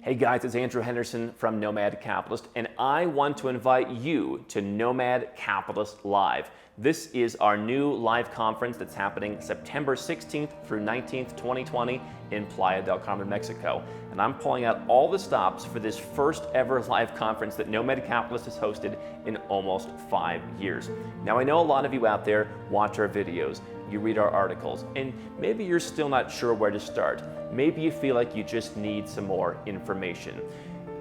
Hey guys, it's Andrew Henderson from Nomad Capitalist, and I want to invite you to Nomad Capitalist Live. This is our new live conference that's happening September 16th through 19th, 2020 in Playa del Carmen, Mexico. And I'm pulling out all the stops for this first ever live conference that Nomad Capitalist has hosted in almost 5 years. Now I know a lot of you out there watch our videos, you read our articles, and maybe you're still not sure where to start. Maybe you feel like you just need some more information.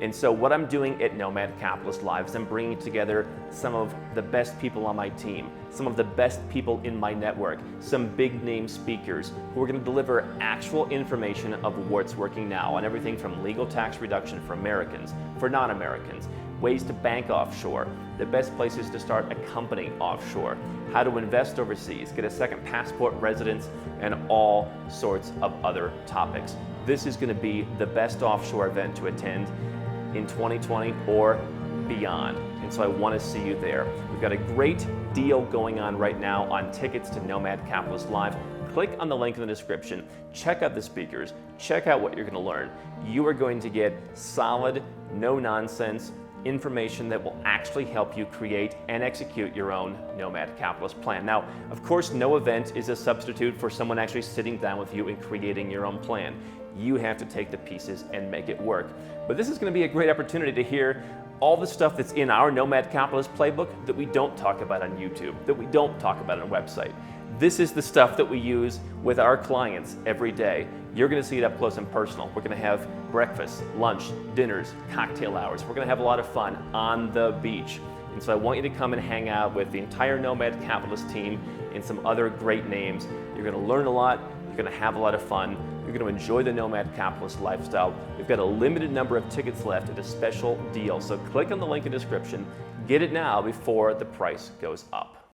And so what I'm doing at Nomad Capitalist Live is I'm bringing together some of the best people on my team, some of the best people in my network, some big name speakers who are going to deliver actual information of what's working now on everything from legal tax reduction for Americans, for non-Americans, ways to bank offshore, the best places to start a company offshore, how to invest overseas, get a second passport residence, and all sorts of other topics. This is going to be the best offshore event to attend in 2020 or beyond. And so I want to see you there. We've got a great deal going on right now on tickets to Nomad Capitalist Live. Click on the link in the description, check out the speakers, check out what you're going to learn. You are going to get solid, no nonsense information that will actually help you create and execute your own Nomad Capitalist plan. Now, of course, no event is a substitute for someone actually sitting down with you and creating your own plan. You have to take the pieces and make it work. But this is going to be a great opportunity to hear all the stuff that's in our Nomad Capitalist playbook that we don't talk about on YouTube, that we don't talk about on our website. This is the stuff that we use with our clients every day. You're going to see it up close and personal. We're going to have breakfast, lunch, dinners, cocktail hours. We're going to have a lot of fun on the beach. And so I want you to come and hang out with the entire Nomad Capitalist team and some other great names. You're going to learn a lot. You're going to have a lot of fun. You're going to enjoy the Nomad Capitalist lifestyle. We've got a limited number of tickets left at a special deal. So click on the link in the description. Get it now before the price goes up.